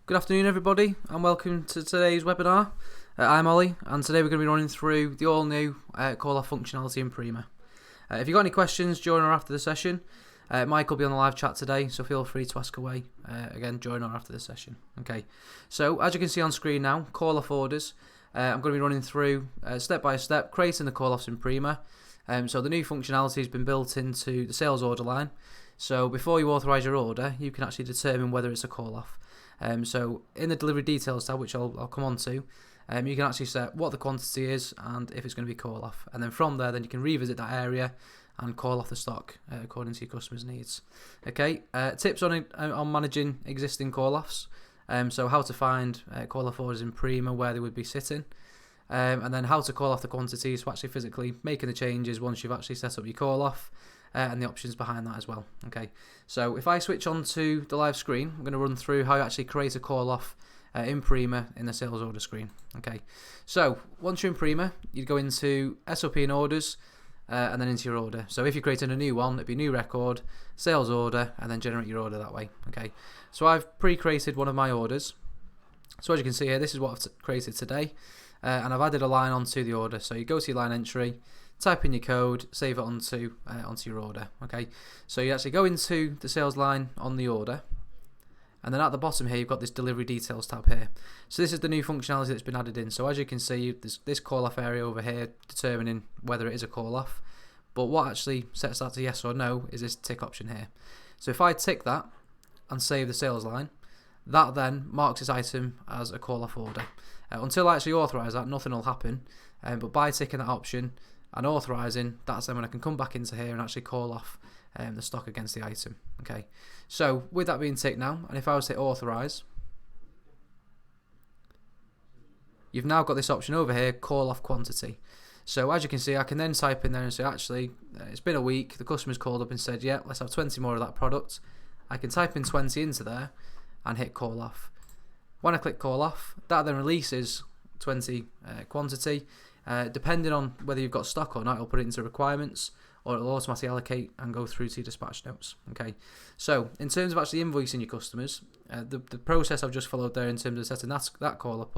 Good afternoon everybody and welcome to today's webinar. I'm Ollie and today we're going to be running through the all new call-off functionality in Prima. If you've got any questions during or after the session, Mike will be on the live chat today, so feel free to ask away again during or after the session. Okay, so as you can see on screen now, call-off orders. I'm going to be running through step by step creating the call-offs in Prima. So the new functionality has been built into the sales order line. So before you authorise your order, you can actually determine whether it's a call-off. So in the delivery details tab, which I'll come on to, you can actually set what the quantity is and if it's going to be call off, and then from there then you can revisit that area and call off the stock according to your customer's needs. Okay, tips on managing existing call offs, so how to find call off orders in Prima where they would be sitting, and then how to call off the quantities, so actually physically making the changes once you've actually set up your call off. And the options behind that as well. Okay, so if I switch on to the live screen, I'm going to run through how you actually create a call off in Prima in the sales order screen. Okay, so once you're in Prima, you go into SOP and orders, and then into your order. So if you're creating a new one, it'd be new record, sales order, and then generate your order that way. Okay, so I've pre-created one of my orders. So as you can see here, this is what I've created today, and I've added a line onto the order. So you go to your line entry, type in your code, save it onto your order. Okay, so you actually go into the sales line on the order, and then at the bottom here you've got this delivery details tab here. So this is the new functionality that's been added in. So as you can see, there's this call off area over here determining whether it is a call off, but what actually sets that to yes or no is this tick option here. So if I tick that and save the sales line, that then marks this item as a call off order. Until I actually authorise that, nothing will happen, but by ticking that option and authorising, that's then when I can come back into here and actually call off the stock against the item. Okay, so with that being ticked now, and if I was to hit authorise, you've now got this option over here, call off quantity. So as you can see, I can then type in there and say, actually, it's been a week, the customer's called up and said, yeah, let's have 20 more of that product. I can type in 20 into there and hit call off. When I click call off, that then releases 20 quantity. Depending on whether you've got stock or not, it'll put it into requirements, or it'll automatically allocate and go through to your dispatch notes. Okay, so in terms of actually invoicing your customers, the process I've just followed there in terms of setting that call off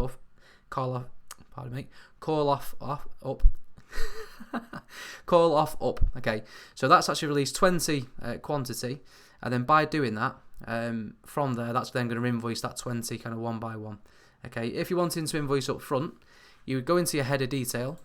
up. Okay, so that's actually released 20 quantity, and then by doing that, from there, that's then going to invoice that 20 kind of one by one. Okay, if you're wanting to invoice up front, you would go into your header detail,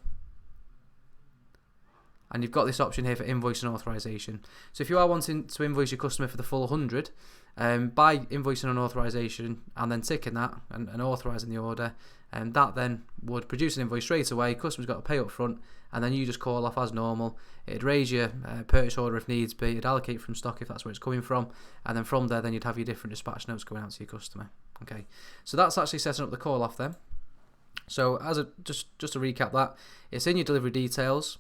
and you've got this option here for invoice and authorization. So if you are wanting to invoice your customer for the full 100, by invoicing and authorization and then ticking that and authorizing the order, that then would produce an invoice straight away. Customer's got to pay up front, and then you just call off as normal. It'd raise your purchase order if needs be, it'd allocate from stock if that's where it's coming from, and then from there then you'd have your different dispatch notes going out to your customer. Okay, so that's actually setting up the call off then. So just to recap that, it's in your delivery details,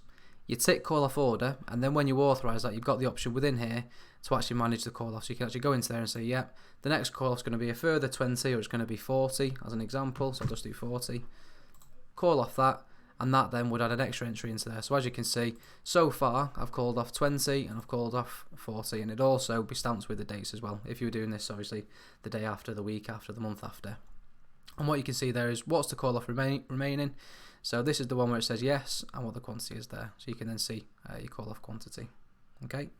you tick call off order, and then when you authorise that, you've got the option within here to actually manage the call off. So you can actually go into there and say, yeah, the next call off is going to be a further 20, or it's going to be 40 as an example. So I'll just do 40, call off that, and that then would add an extra entry into there. So as you can see, so far I've called off 20 and I've called off 40, and it'd also be stamped with the dates as well if you were doing this obviously the day after, the week after, the month after. And what you can see there is what's the call off remaining. So this is the one where it says yes and what the quantity is there. So you can then see your call off quantity. Okay.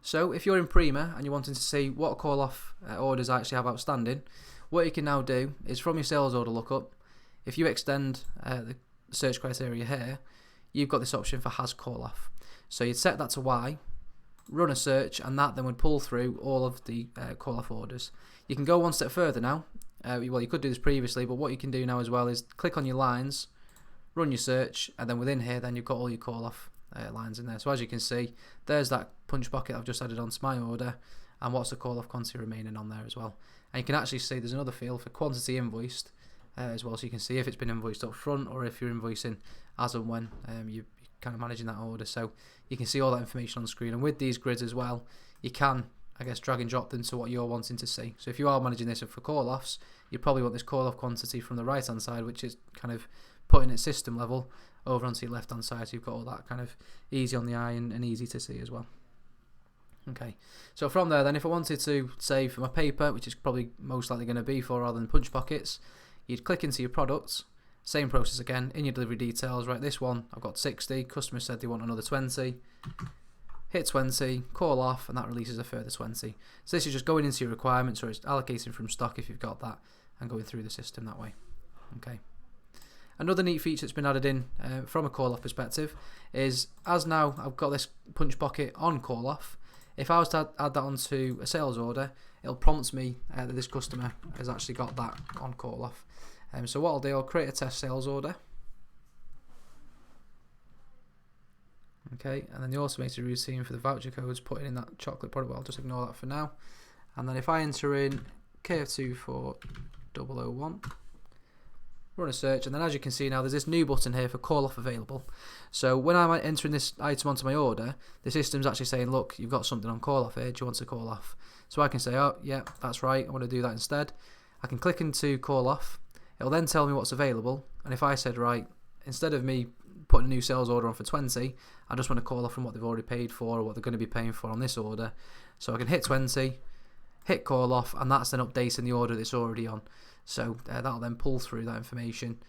So if you're in Prima and you're wanting to see what call off orders I actually have outstanding, what you can now do is from your sales order lookup, if you extend the search criteria here, you've got this option for has call off. So you'd set that to Y, run a search, and that then would pull through all of the call off orders. You can go one step further now. Well, you could do this previously, but what you can do now as well is click on your lines, run your search, and then within here, then you've got all your call off lines in there. So as you can see, there's that punch bucket I've just added onto my order, and what's the call off quantity remaining on there as well. And you can actually see there's another field for quantity invoiced as well, so you can see if it's been invoiced up front or if you're invoicing as and when you're kind of managing that order. So you can see all that information on the screen, and with these grids as well, you can, I guess, drag and drop them to what you're wanting to see. So if you are managing this for call-offs, you probably want this call-off quantity from the right-hand side, which is kind of putting at system level over onto your left-hand side. So you've got all that kind of easy on the eye and easy to see as well. Okay, so from there then, if I wanted to say for my paper, which is probably most likely going to be for rather than punch pockets, you'd click into your products, same process again, in your delivery details, right, this one I've got 60, customer said they want another 20, hit 20, call off, and that releases a further 20. So this is just going into your requirements, or it's allocating from stock if you've got that, and going through the system that way. Okay. Another neat feature that's been added in from a call off perspective is, as now I've got this punch pocket on call off, if I was to add that onto a sales order, it'll prompt me that this customer has actually got that on call off. So what I'll do, I'll create a test sales order. Okay, and then the automated routine for the voucher codes, putting in that chocolate product, well, I'll just ignore that for now. And then if I enter in KF24001, run a search, and then as you can see now, there's this new button here for call off available. So when I'm entering this item onto my order, the system's actually saying, look, you've got something on call off here, do you want to call off? So I can say, oh yeah, that's right, I want to do that instead. I can click into call off, it'll then tell me what's available, and if I said, right, instead of me putting a new sales order on for 20, I just want to call off from what they've already paid for, or what they're going to be paying for on this order. So I can hit 20, hit call off, and that's then updating the order that's already on. So that'll then pull through that information,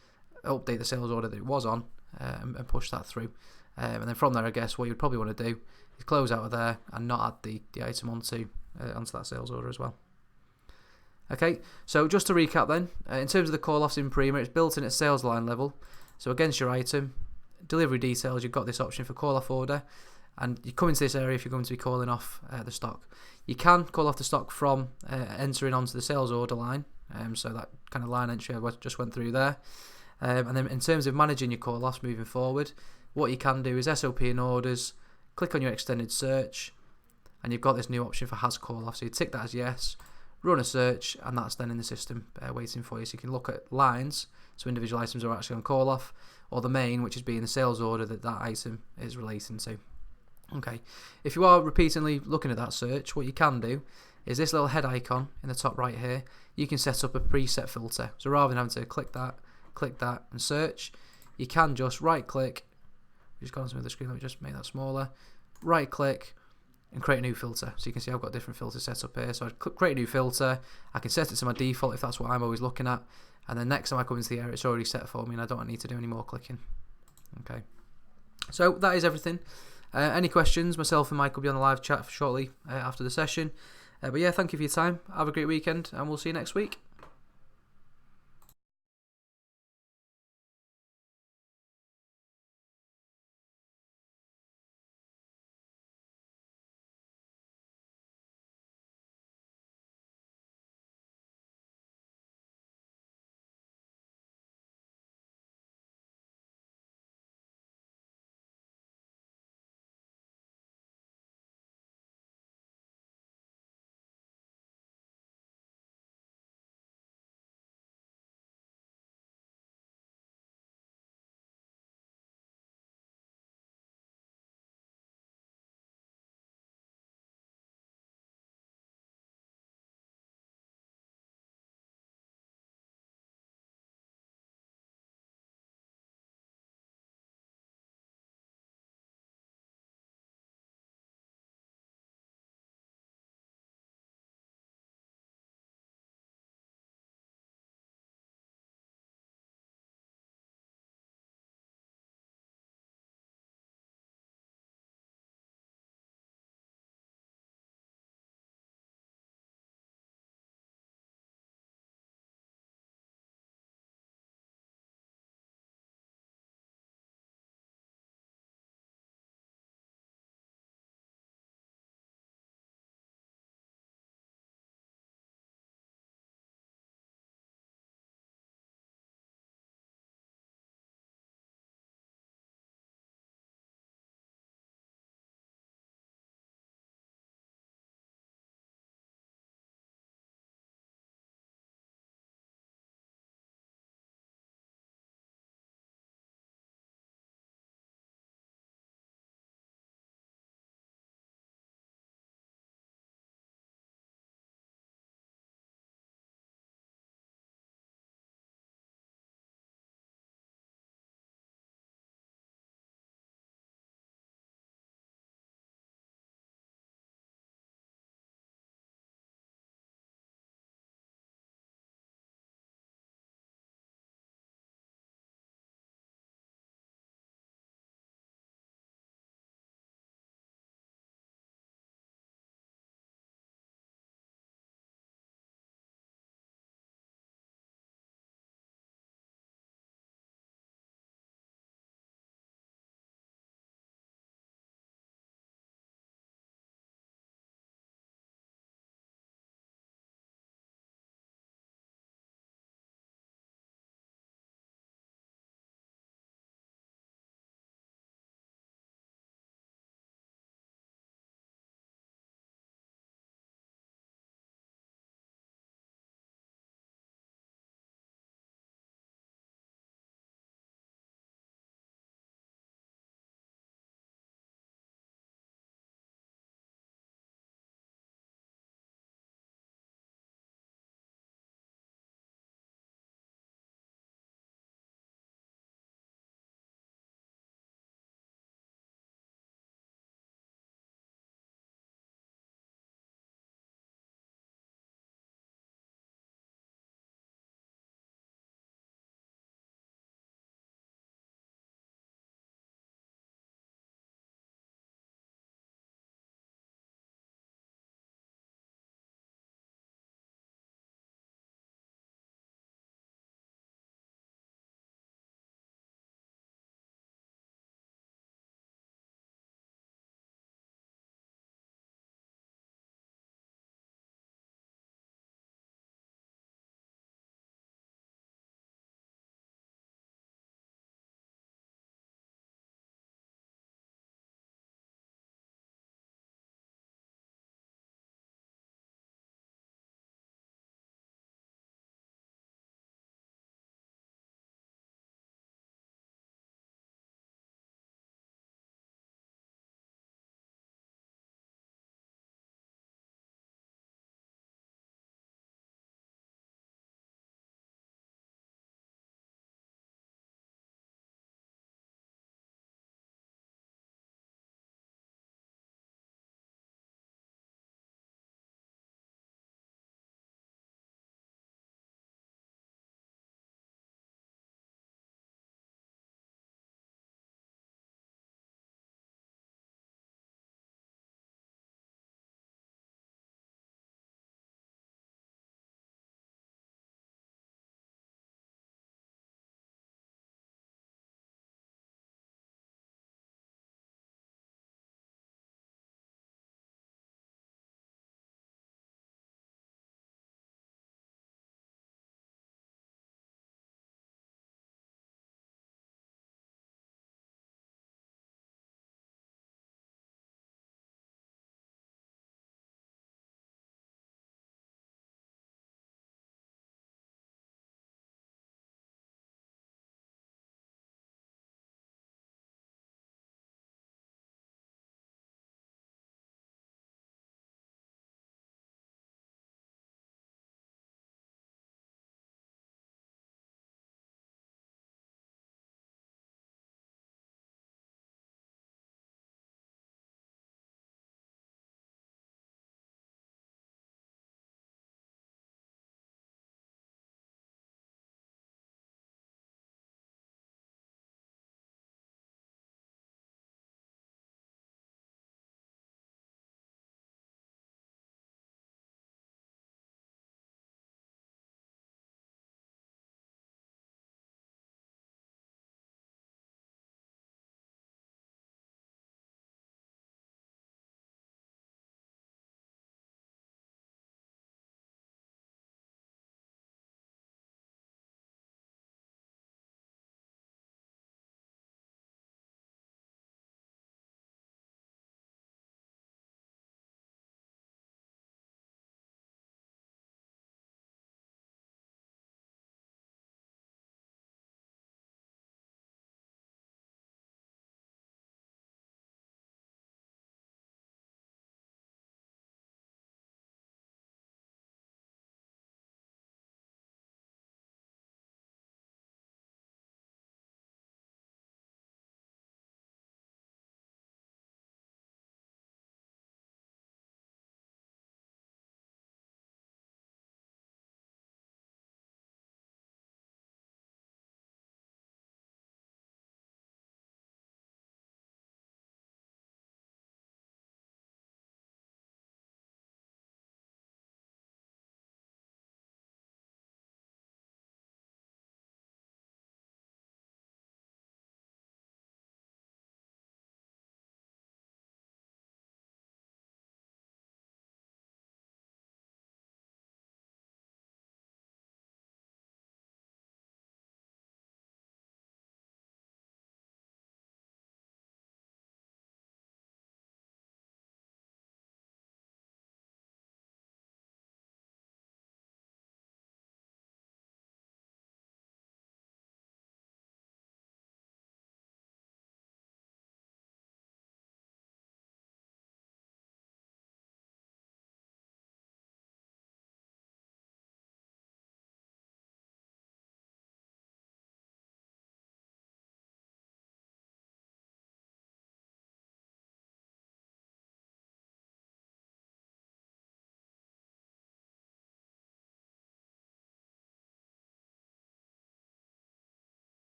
update the sales order that it was on, and push that through. And then from there, I guess what you'd probably want to do is close out of there and not add the item onto that sales order as well. Okay, so just to recap then, in terms of the call-offs in Prima, it's built in at sales line level. So against your item, delivery details, you've got this option for call-off order, and you come into this area if you're going to be calling off the stock. You can call off the stock from entering onto the sales order line. So that kind of line entry I just went through there. And then in terms of managing your call-offs moving forward, what you can do is SOP and orders, click on your extended search, and you've got this new option for has call-off. So you tick that as yes, run a search, and that's then in the system waiting for you. So you can look at lines, so individual items are actually on call-off, or the main, which is being the sales order that item is relating to. Okay, if you are repeatedly looking at that search, what you can do is this little head icon in the top right here, you can set up a preset filter. So rather than having to click that, and search, you can just right click, just gone to the screen, let me just make that smaller, right click, and create a new filter. So you can see I've got different filters set up here. So I create a new filter, I can set it to my default if that's what I'm always looking at, and then next time I come into the area, it's already set for me, and I don't need to do any more clicking. Okay, so that is everything. Any questions, myself and Mike will be on the live chat shortly after the session. But yeah, thank you for your time. Have a great weekend, and we'll see you next week.